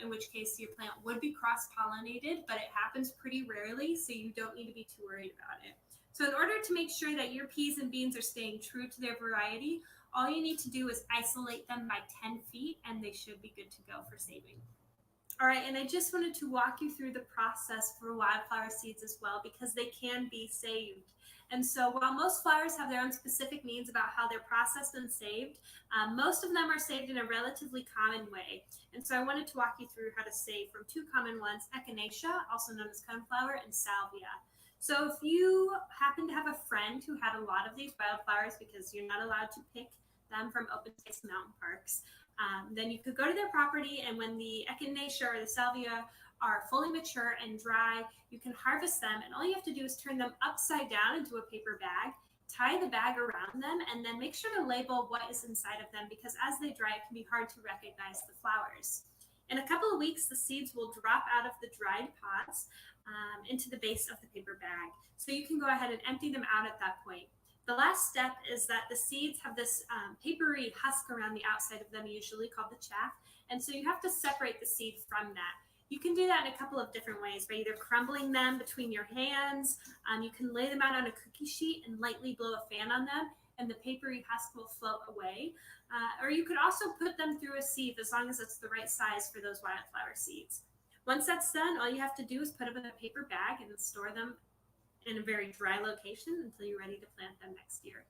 In which case your plant would be cross-pollinated, but it happens pretty rarely, so you don't need to be too worried about it. So in order to make sure that your peas and beans are staying true to their variety, all you need to do is isolate them by 10 feet, and they should be good to go for saving. All right, and I just wanted to walk you through the process for wildflower seeds as well, because they can be saved. And so while most flowers have their own specific needs about how they're processed and saved, most of them are saved in a relatively common way. And so I wanted to walk you through how to save from 2 common ones, echinacea, also known as coneflower, and salvia. So if you happen to have a friend who had a lot of these wildflowers, because you're not allowed to pick them from open space mountain parks, then you could go to their property, and when the echinacea or the salvia are fully mature and dry, you can harvest them, and all you have to do is turn them upside down into a paper bag, tie the bag around them, and then make sure to label what is inside of them, because as they dry, it can be hard to recognize the flowers. In a couple of weeks, the seeds will drop out of the dried pods into the base of the paper bag. So you can go ahead and empty them out at that point. The last step is that the seeds have this papery husk around the outside of them, usually called the chaff. And so you have to separate the seed from that. You can do that in a couple of different ways, by either crumbling them between your hands. You can lay them out on a cookie sheet and lightly blow a fan on them, and the papery husk will float away. Or you could also put them through a sieve, as long as it's the right size for those wildflower seeds. Once that's done, all you have to do is put them in a paper bag and store them in a very dry location until you're ready to plant them next year.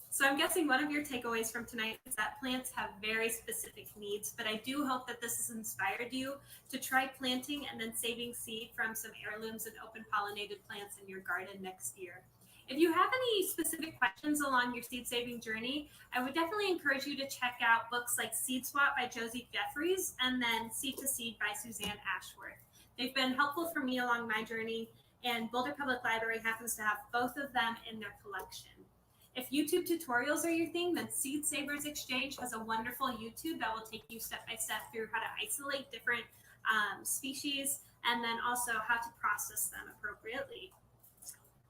So I'm guessing one of your takeaways from tonight is that plants have very specific needs, but I do hope that this has inspired you to try planting and then saving seed from some heirlooms and open pollinated plants in your garden next year. If you have any specific questions along your seed saving journey, I would definitely encourage you to check out books like Seed Swap by Josie Jeffries and then Seed to Seed by Suzanne Ashworth. They've been helpful for me along my journey, and Boulder Public Library happens to have both of them in their collection. If YouTube tutorials are your thing, then Seed Savers Exchange has a wonderful YouTube that will take you step by step through how to isolate different species, and then also how to process them appropriately.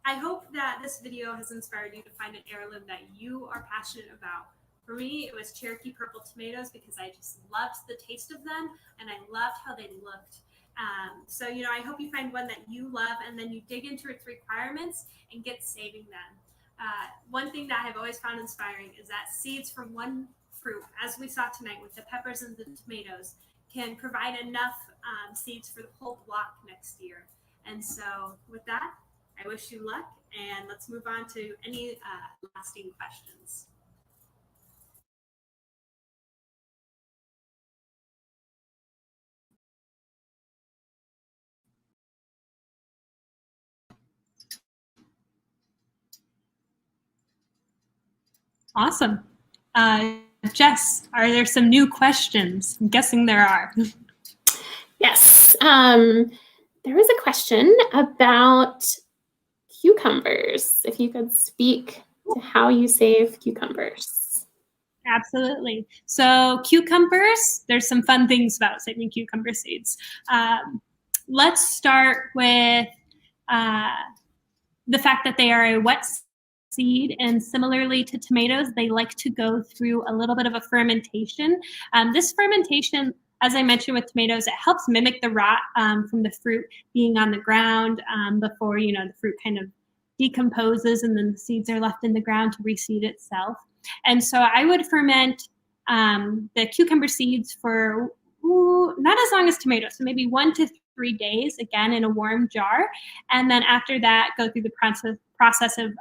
I hope that this video has inspired you to find an heirloom that you are passionate about. For me, it was Cherokee purple tomatoes, because I just loved the taste of them and I loved how they looked. So, I hope you find one that you love, and then you dig into its requirements and get saving them. One thing that I've always found inspiring is that seeds from one fruit, as we saw tonight with the peppers and the tomatoes, can provide enough seeds for the whole block next year. And so with that, I wish you luck, and let's move on to any lasting questions. Awesome. Jess, are there some new questions? I'm guessing there are. Yes. There was a question about cucumbers. If you could speak to how you save cucumbers. Absolutely. So cucumbers, there's some fun things about saving cucumber seeds. Let's start with the fact that they are a wet seed, and similarly to tomatoes, they like to go through a little bit of a fermentation. This fermentation, as I mentioned with tomatoes, it helps mimic the rot from the fruit being on the ground before the fruit kind of decomposes, and then the seeds are left in the ground to reseed itself. And so I would ferment the cucumber seeds for not as long as tomatoes, so maybe 1 to 3 days, again in a warm jar. And then after that, go through the process of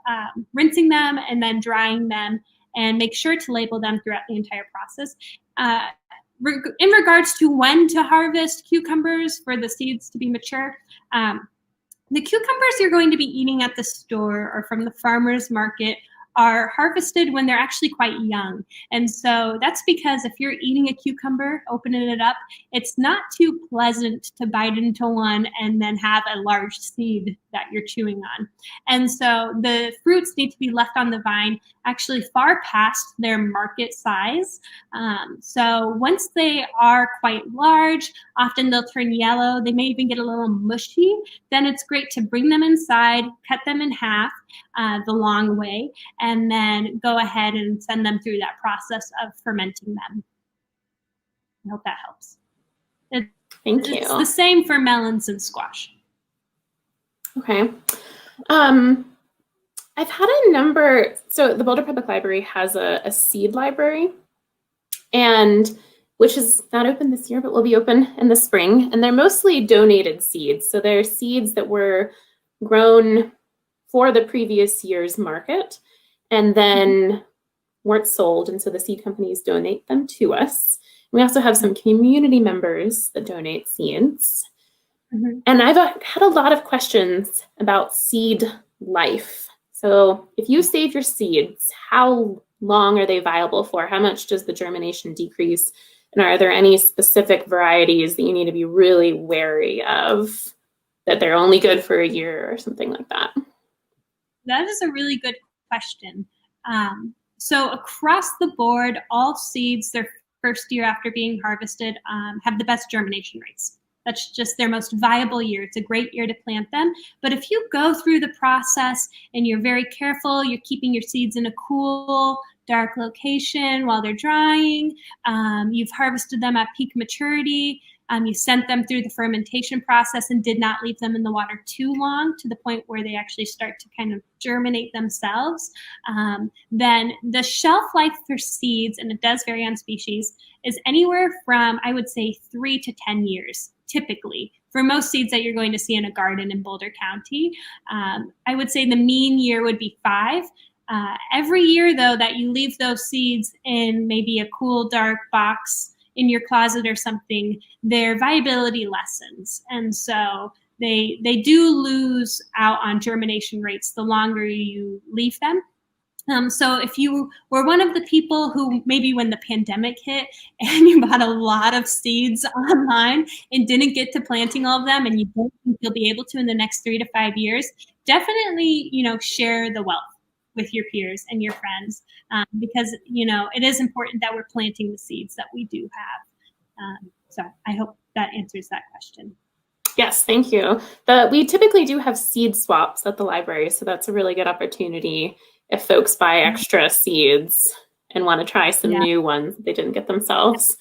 rinsing them and then drying them, and make sure to label them throughout the entire process. In regards to when to harvest cucumbers for the seeds to be mature, the cucumbers you're going to be eating at the store or from the farmer's market are harvested when they're actually quite young. And so that's because if you're eating a cucumber, opening it up, it's not too pleasant to bite into one and then have a large seed that you're chewing on. And so the fruits need to be left on the vine actually far past their market size. So once they are quite large, often they'll turn yellow. They may even get a little mushy. Then it's great to bring them inside, cut them in half the long way, and then go ahead and send them through that process of fermenting them. I hope that helps. Thank you. It's the same for melons and squash. Okay. I've had a number, so the Boulder Public Library has a seed library, and which is not open this year, but will be open in the spring. And they're mostly donated seeds. So they're seeds that were grown for the previous year's market and then weren't sold. And so the seed companies donate them to us. We also have some community members that donate seeds. Mm-hmm. And I've had a lot of questions about seed life. So if you save your seeds, how long are they viable for? How much does the germination decrease? And are there any specific varieties that you need to be really wary of, that they're only good for a year or something like that? That is a really good question. So across the board, all seeds, their first year after being harvested, have the best germination rates. That's just their most viable year. It's a great year to plant them. But if you go through the process and you're very careful, you're keeping your seeds in a cool, dark location while they're drying, you've harvested them at peak maturity, you sent them through the fermentation process and did not leave them in the water too long to the point where they actually start to kind of germinate themselves, then the shelf life for seeds, and it does vary on species, is anywhere from, I would say, 3 to 10 years, typically, for most seeds that you're going to see in a garden in Boulder County. I would say the mean year would be 5. Every year, though, that you leave those seeds in maybe a cool, dark box in your closet or something, their viability lessens. And so they do lose out on germination rates the longer you leave them. So if you were one of the people who maybe when the pandemic hit and you bought a lot of seeds online and didn't get to planting all of them and you don't think you'll be able to in the next 3 to 5 years, definitely, share the wealth with your peers and your friends, because, it is important that we're planting the seeds that we do have. So I hope that answers that question. Yes, thank you. We typically do have seed swaps at the library, so that's a really good opportunity if folks buy extra seeds and want to try some new ones that they didn't get themselves.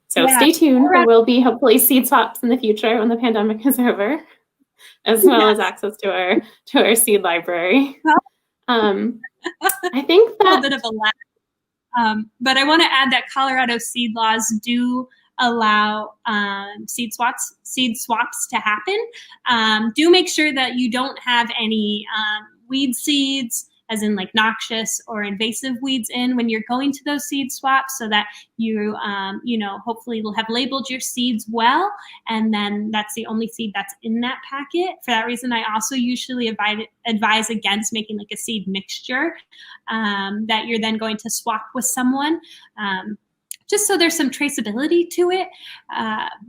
Stay tuned. There will be hopefully seed swaps in the future when the pandemic is over, as well as access to our seed library. I think that a little bit of a laugh, but I want to add that Colorado seed laws do allow seed swaps to happen. Do make sure that you don't have any weed seeds, as in like noxious or invasive weeds in when you're going to those seed swaps, so that you, hopefully will have labeled your seeds well, and then that's the only seed that's in that packet. For that reason, I also usually advise against making like a seed mixture that you're then going to swap with someone, just so there's some traceability to it.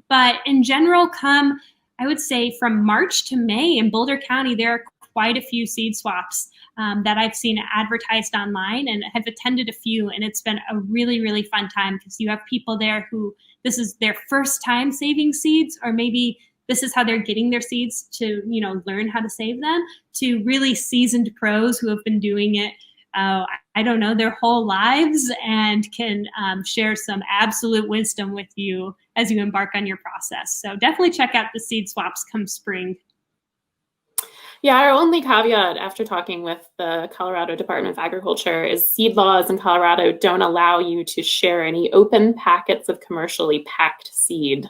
But in general, I would say from March to May in Boulder County, there are quite a few seed swaps that I've seen advertised online, and have attended a few, and it's been a really, really fun time because you have people there who this is their first time saving seeds, or maybe this is how they're getting their seeds to, learn how to save them, to really seasoned pros who have been doing it, I don't know, their whole lives, and can share some absolute wisdom with you as you embark on your process. So definitely check out the seed swaps come spring. Yeah, our only caveat after talking with the Colorado Department of Agriculture is seed laws in Colorado don't allow you to share any open packets of commercially packed seed.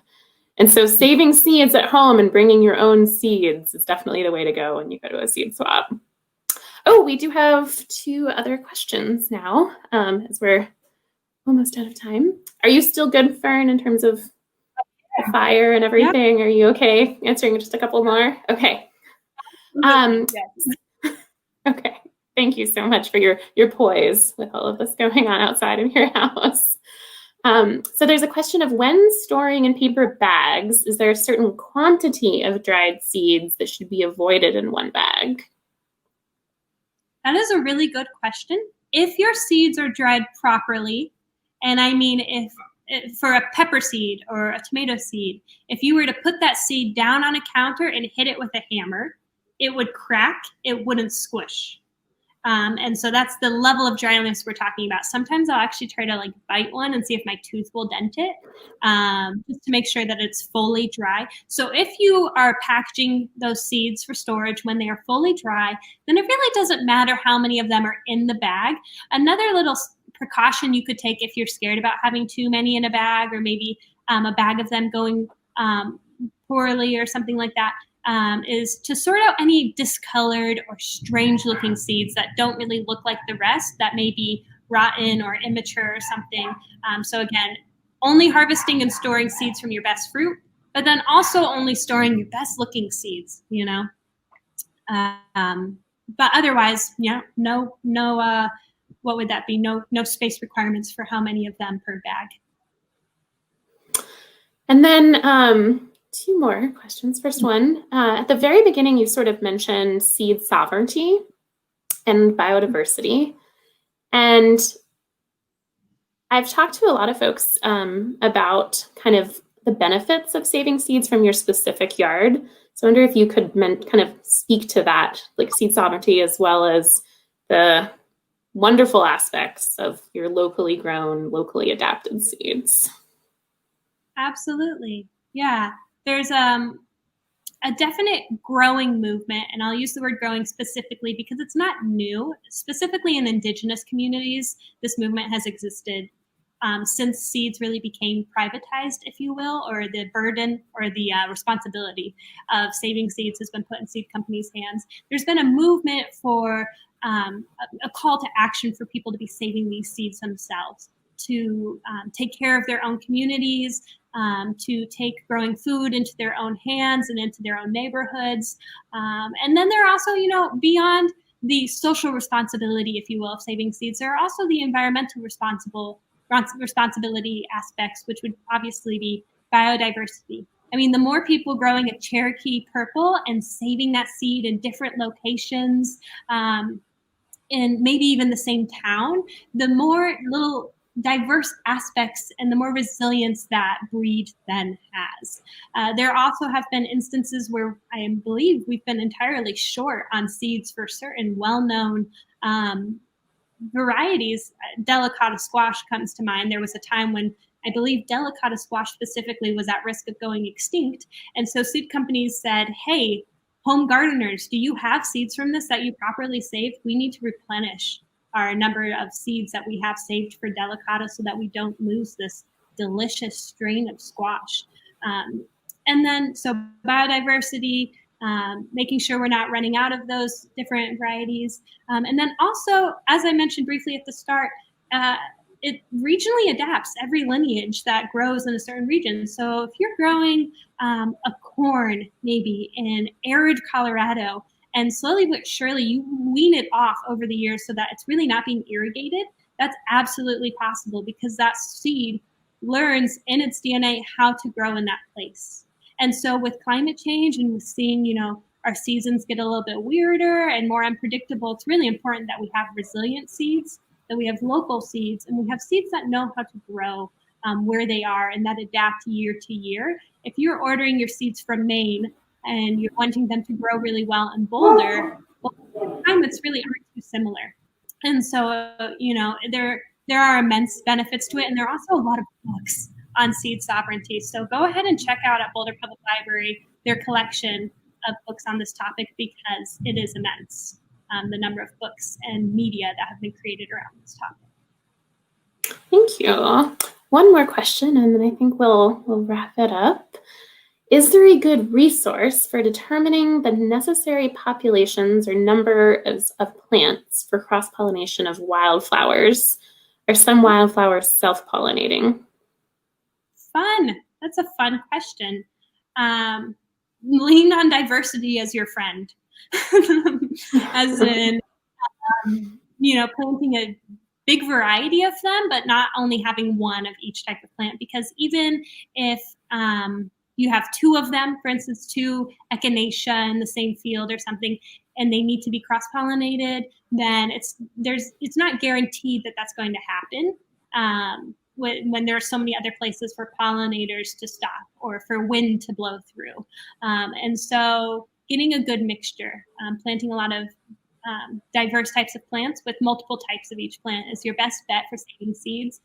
And so saving seeds at home and bringing your own seeds is definitely the way to go when you go to a seed swap. Oh, we do have 2 other questions now, as we're almost out of time. Are you still good, Fern, in terms of the fire and everything? Are you okay answering just a couple more? Okay. Okay. Thank you so much for your poise with all of this going on outside of your house. So there's a question of when storing in paper bags, is there a certain quantity of dried seeds that should be avoided in one bag? That is a really good question. If your seeds are dried properly, and I mean if for a pepper seed or a tomato seed, if you were to put that seed down on a counter and hit it with a hammer, it would crack, it wouldn't squish. And so that's the level of dryness we're talking about. Sometimes I'll actually try to bite one and see if my tooth will dent it, just to make sure that it's fully dry. So if you are packaging those seeds for storage when they are fully dry, then it really doesn't matter how many of them are in the bag. Another little precaution you could take if you're scared about having too many in a bag, or maybe a bag of them going poorly or something like that, is to sort out any discolored or strange looking seeds that don't really look like the rest, that may be rotten or immature or something. So again, only harvesting and storing seeds from your best fruit, but then also only storing your best looking seeds, but otherwise, no, what would that be? No space requirements for how many of them per bag. And then 2 more questions. First one, at the very beginning, you sort of mentioned seed sovereignty. and biodiversity. And I've talked to a lot of folks about kind of the benefits of saving seeds from your specific yard. So I wonder if you could kind of speak to that, like seed sovereignty, as well as the wonderful aspects of your locally grown, locally adapted seeds. Absolutely. Yeah. There's a definite growing movement, and I'll use the word growing specifically because it's not new. Specifically in indigenous communities, this movement has existed since seeds really became privatized, if you will, or the burden or the responsibility of saving seeds has been put in seed companies' hands. There's been a movement for a call to action for people to be saving these seeds themselves, to take care of their own communities, to take growing food into their own hands and into their own neighborhoods. And then there are also, beyond the social responsibility, if you will, of saving seeds, there are also the environmental responsibility aspects, which would obviously be biodiversity. I mean, the more people growing a Cherokee purple and saving that seed in different locations, in maybe even the same town, the more little diverse aspects and the more resilience that breed then has. There also have been instances where I believe we've been entirely short on seeds for certain well-known varieties. Delicata squash comes to mind. There was a time when I believe Delicata squash specifically was at risk of going extinct. And so seed companies said, hey, home gardeners, do you have seeds from this that you properly saved? We need to replenish our number of seeds that we have saved for Delicata so that we don't lose this delicious strain of squash. And then, so biodiversity, making sure we're not running out of those different varieties. And then also, as I mentioned briefly at the start, it regionally adapts every lineage that grows in a certain region. So if you're growing a corn maybe in arid Colorado, and slowly but surely you wean it off over the years so that it's really not being irrigated, that's absolutely possible because that seed learns in its DNA how to grow in that place. And so with climate change and with seeing, our seasons get a little bit weirder and more unpredictable, it's really important that we have resilient seeds, that we have local seeds, and we have seeds that know how to grow where they are and that adapt year to year. If you're ordering your seeds from Maine and you're wanting them to grow really well in Boulder, well, the climates really aren't too similar. And so, there are immense benefits to it, and there are also a lot of books on seed sovereignty. So go ahead and check out at Boulder Public Library their collection of books on this topic because it is immense, the number of books and media that have been created around this topic. Thank you. One more question, and then I think we'll wrap it up. Is there a good resource for determining the necessary populations or numbers of plants for cross-pollination of wildflowers? Are some wildflowers self-pollinating? Fun. That's a fun question. Lean on diversity as your friend. As in, planting a big variety of them, but not only having one of each type of plant. Because even if you have two of them, for instance, two echinacea in the same field or something, and they need to be cross-pollinated, then it's not guaranteed that that's going to happen when there are so many other places for pollinators to stop or for wind to blow through. And so getting a good mixture, planting a lot of diverse types of plants with multiple types of each plant is your best bet for saving seeds.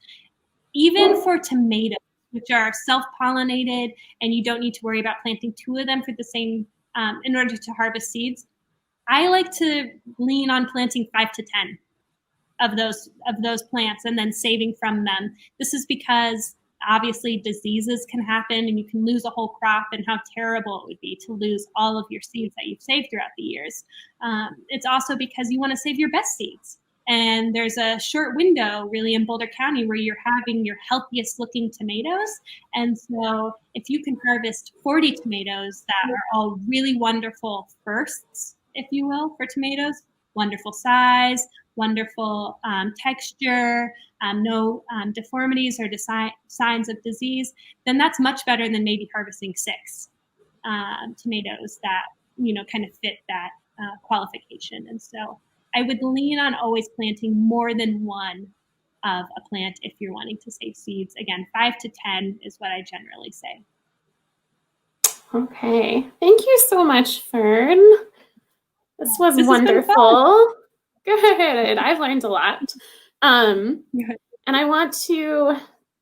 Even for tomatoes, which are self-pollinated and you don't need to worry about planting two of them for the same, in order to harvest seeds, I like to lean on planting 5 to 10 of those plants and then saving from them. This is because obviously diseases can happen and you can lose a whole crop, and how terrible it would be to lose all of your seeds that you've saved throughout the years. It's also because you want to save your best seeds. And there's a short window really in Boulder County where you're having your healthiest looking tomatoes. And so if you can harvest 40 tomatoes that are all really wonderful firsts, if you will, for tomatoes, wonderful size, wonderful texture, no deformities or signs of disease, then that's much better than maybe harvesting 6 tomatoes that, kind of fit that qualification. And so I would lean on always planting more than one of a plant if you're wanting to save seeds. Again, 5 to 10 is what I generally say. Okay, thank you so much, Fern. This was This has been fun. wonderful. Good, I've learned a lot. And I want to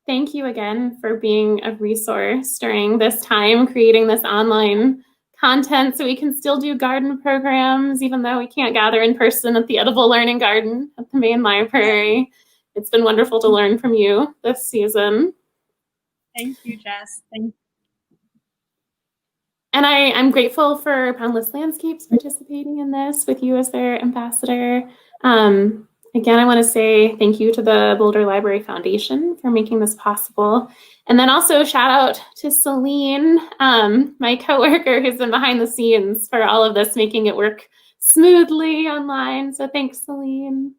thank you again for being a resource during this time, creating this online content so we can still do garden programs, even though we can't gather in person at the Edible Learning Garden at the main library. It's been wonderful to learn from you this season. Thank you, Jess. Thank you. And I'm grateful for Boundless Landscapes participating in this with you as their ambassador. Again, I want to say thank you to the Boulder Library Foundation for making this possible. And then also shout out to Celine, my coworker who's been behind the scenes for all of this, making it work smoothly online. So thanks, Celine.